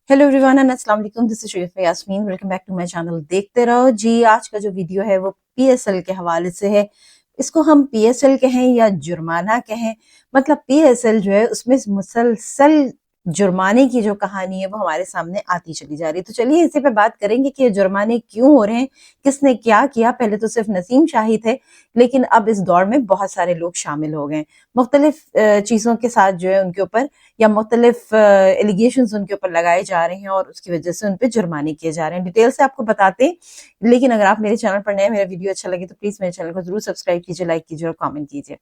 Hello everyone and अस्सलाम वालेकुम, this is Sharifa Yasmeen. Welcome back to my channel. देखते रहो जी। आज का जो वीडियो है वो पीएसएल के हवाले से है। इसको हम पीएसएल कहें या जुर्माना कहें, मतलब पीएसएल जो है उसमें मुसलसल जुर्माने की जो कहानी है वो हमारे सामने आती चली जा रही है। तो चलिए इसी पे बात करेंगे कि ये जुर्माने क्यों हो रहे हैं, किसने क्या किया। पहले तो सिर्फ नसीम शाही थे, लेकिन अब इस दौर में बहुत सारे लोग शामिल हो गए मुख्तलिफ चीज़ों के साथ जो है उनके ऊपर, या मुख्तलिफ एलिगेशंस उनके ऊपर लगाए जा रहे हैं और उसकी वजह से उन पर जुर्माने किए जा रहे हैं। डिटेल से आपको बताते हैं, लेकिन अगर आप मेरे चैनल पर नए हैं, मेरा वीडियो अच्छा लगे तो प्लीज मेरे चैनल को जरूर सब्सक्राइब कीजिए, लाइक कीजिए और कमेंट कीजिए।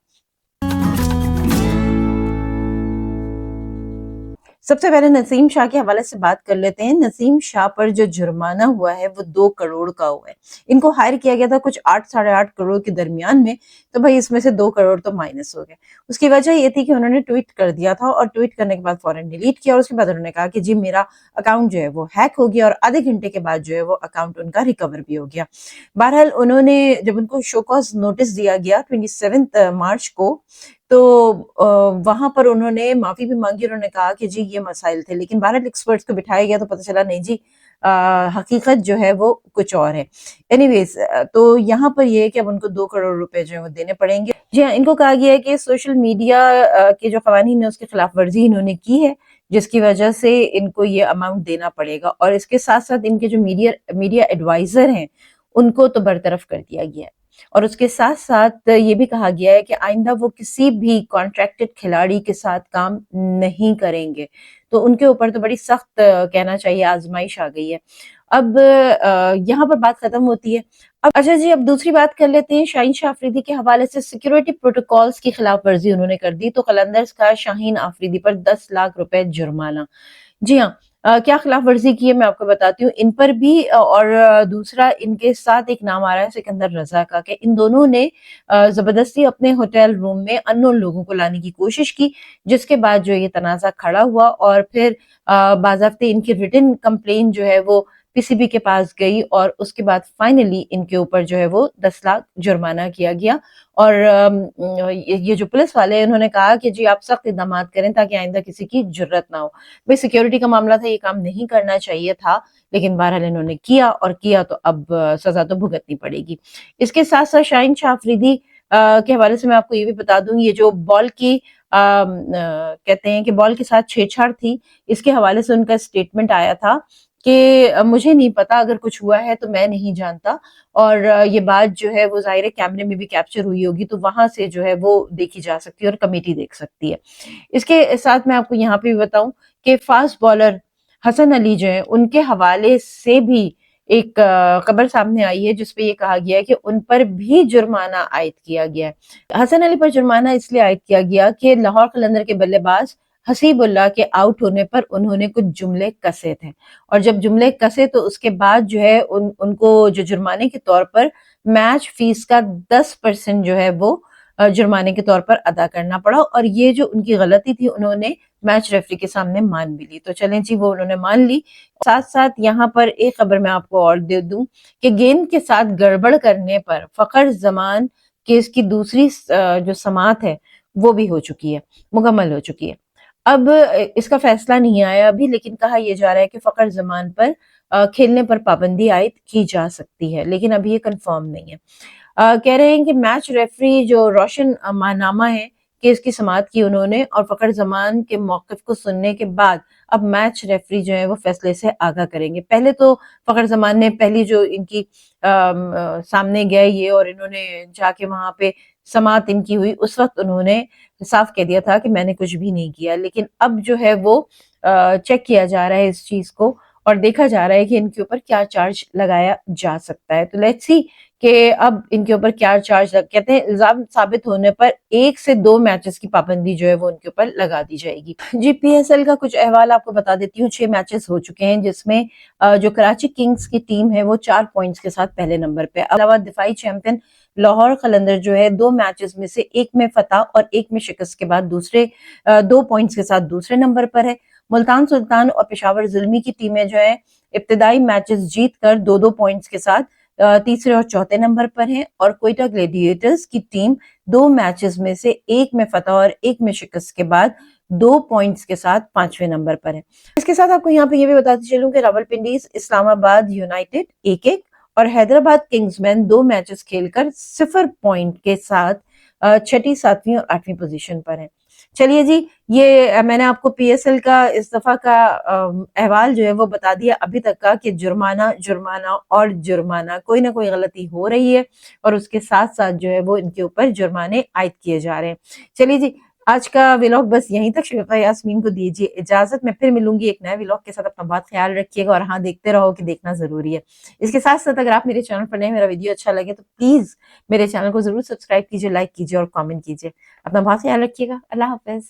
सबसे पहले नसीम शाह के हवाले से बात कर लेते हैं। नसीम शाह पर जो जुर्माना हुआ है वो 2 करोड़ का हुआ है। इनको हायर किया गया था कुछ 8 साढ़े 8 करोड़ के दरमियान में, तो भाई इसमें से 2 करोड़ तो माइनस हो गए। उसकी वजह ये थी कि उन्होंने ट्वीट कर दिया था और ट्वीट करने के बाद फौरन डिलीट किया और उसके बाद उन्होंने कहा कि जी मेरा अकाउंट जो है वो हैक हो गया, और आधे घंटे के बाद जो है वो अकाउंट उनका रिकवर भी हो गया। बहरहाल उन्होंने, जब उनको शो कॉज नोटिस दिया गया 27 मार्च को, तो वहां पर उन्होंने माफी भी मांगी। उन्होंने कहा कि जी ये मसाइल थे, लेकिन बहरहाल एक्सपर्ट्स को बिठाया गया तो पता चला नहीं जी, हकीकत जो है वो कुछ और है। एनीवेज, तो यहाँ पर ये है कि अब उनको 2 करोड़ रुपए जो है वो देने पड़ेंगे। जी हाँ, इनको कहा गया है कि सोशल मीडिया के जो कवानीन है उसकी खिलाफ वर्जी इन्होंने की है, जिसकी वजह से इनको ये अमाउंट देना पड़ेगा। और इसके साथ साथ इनके जो मीडिया एडवाइजर हैं उनको तो बरतरफ कर दिया गया है। और उसके साथ साथ ये भी कहा गया है कि आइंदा वो किसी भी कॉन्ट्रैक्टेड खिलाड़ी के साथ काम नहीं करेंगे। तो उनके ऊपर तो बड़ी सख्त, कहना चाहिए, आजमाइश आ गई है। अब यहाँ पर बात खत्म होती है। अब अच्छा जी, अब दूसरी बात कर लेते हैं शाहीन शाह अफरीदी के हवाले से। सिक्योरिटी प्रोटोकॉल्स की खिलाफ वर्जी उन्होंने कर दी, तो कलंदर्स का शाहीन अफरीदी पर 10 लाख रुपए जुर्माना। जी हाँ, क्या खिलाफ वर्जी की है मैं आपको बताती हूँ। इन पर भी और दूसरा इनके साथ एक नाम आ रहा है सिकंदर रजा का, कि इन दोनों ने जबरदस्ती अपने होटल रूम में अननोन लोगों को लाने की कोशिश की, जिसके बाद जो ये तनाजा खड़ा हुआ और फिर बाज़ाब्ते इनकी रिटन कंप्लेन जो है वो पीसीबी के पास गई, और उसके बाद फाइनली इनके ऊपर जो है वो 10 लाख जुर्माना किया गया। और ये जो पुलिस वाले हैं उन्होंने कहा कि जी आप सख्त इक़दाम करें ताकि आइंदा किसी की जुर्रत ना हो। भाई सिक्योरिटी का मामला था, ये काम नहीं करना चाहिए था, लेकिन बहरहाल इन्होंने किया, और किया तो अब सजा तो भुगतनी पड़ेगी। इसके साथ साथ शाहीन शाह अफरीदी के हवाले से मैं आपको ये भी बता दूं, ये जो बॉल की कहते हैं कि बॉल के साथ छेड़छाड़ थी, इसके हवाले से उनका स्टेटमेंट आया था कि मुझे नहीं पता, अगर कुछ हुआ है तो मैं नहीं जानता। और ये बात जो है वो ज़ाहिर है कैमरे में भी कैप्चर हुई होगी, तो वहां से जो है वो देखी जा सकती है और कमेटी देख सकती है। इसके साथ मैं आपको यहाँ पे भी बताऊं कि फास्ट बॉलर हसन अली जो है उनके हवाले से भी एक खबर सामने आई है, जिसपे ये कहा गया है कि उन पर भी जुर्माना आयद किया गया है। हसन अली पर जुर्माना इसलिए आयद किया गया कि लाहौर कलंदर के बल्लेबाज हसीबुल्लाह के आउट होने पर उन्होंने कुछ जुमले कसे थे, और जब जुमले कसे तो उसके बाद जो है उनको जो जुर्माने के तौर पर मैच फीस का 10% जो है वो जुर्माने के तौर पर अदा करना पड़ा। और ये जो उनकी गलती थी उन्होंने मैच रेफरी के सामने मान भी ली। तो चलें जी, वो उन्होंने मान ली। साथ साथ यहाँ पर एक खबर मैं आपको और दे दूं कि गेंद के साथ गड़बड़ करने पर फखर जमान केस की दूसरी जो समाअत है वो भी हो चुकी है, मुकम्मल हो चुकी है। अब इसका फैसला नहीं आया अभी, लेकिन कहा यह जा रहा है कि फखर जमान पर खेलने पर पाबंदी आयद की जा सकती है, लेकिन अभी ये कंफर्म नहीं है। कह रहे हैं कि मैच रेफरी जो रोशन मानामा है, केस की समाअत की उन्होंने, और फखर जमान के मौक़िफ़ को सुनने के बाद अब मैच रेफरी जो है वो फैसले से आगाह करेंगे। पहले तो फखर जमान ने पहली जो इनकी सामने गए ये, और इन्होंने जाके वहां पे समाअत इनकी हुई, उस वक्त उन्होंने साफ कह दिया था कि मैंने कुछ भी नहीं किया। लेकिन अब जो है वो चेक किया जा रहा है इस चीज को, और देखा जा रहा है कि इनके ऊपर क्या चार्ज लगाया जा सकता है। तो लेट्स सी कि अब इनके ऊपर क्या चार्ज कहते हैं, इल्जाम साबित होने पर 1 से 2 मैचेस की पाबंदी जो है वो उनके ऊपर लगा दी जाएगी। जी, पीएसएल का कुछ अहवाल आपको बता देती हूँ। 6 मैचेस हो चुके हैं, जिसमें जो कराची किंग्स की टीम है वो 4 पॉइंट्स के साथ पहले नंबर पे। अलावा दिफाई चैंपियन लाहौर कलंदर जो है 2 मैचेस में से 1 में फतह और 1 में शिकस्त के बाद दूसरे 2 पॉइंट्स के साथ दूसरे नंबर पर है। मुल्तान सुल्तान और पेशावर जुल्मी की टीमें जो है इब्तिदाई मैचेस जीत कर 2-2 पॉइंट्स के साथ तीसरे और चौथे नंबर पर है। और कोयटा ग्लेडिएटर्स की टीम 2 मैचेस में से 1 में फतह और 1 में शिकस्त के बाद 2 पॉइंट्स के साथ 5वें नंबर पर है। इसके साथ आपको यहाँ पे ये भी बताती चलूं कि रावलपिंडी इस्लामाबाद यूनाइटेड 1-1 और हैदराबाद किंग्समैन 2 मैचेस खेलकर 0 पॉइंट के साथ छठी, 7वीं और 8वीं पोजीशन पर है। चलिए जी, ये मैंने आपको पीएसएल का इस दफा का अहवाल जो है वो बता दिया अभी तक का कि जुर्माना जुर्माना और जुर्माना, कोई ना कोई गलती हो रही है और उसके साथ साथ जो है वो इनके ऊपर जुर्माने आयद किए जा रहे हैं। चलिए जी, आज का व्लॉग बस यहीं तक। शफीका यास्मीन को दीजिए इजाजत। मैं फिर मिलूंगी एक नए व्लॉग के साथ। अपना बहुत ख्याल रखिएगा और हाँ, देखते रहो कि देखना जरूरी है। इसके साथ साथ अगर आप मेरे चैनल पर नए, मेरा वीडियो अच्छा लगे तो प्लीज मेरे चैनल को जरूर सब्सक्राइब कीजिए, लाइक कीजिए और कमेंट कीजिए। अपना बहुत ख्याल रखिएगा। अल्लाह हाफिज।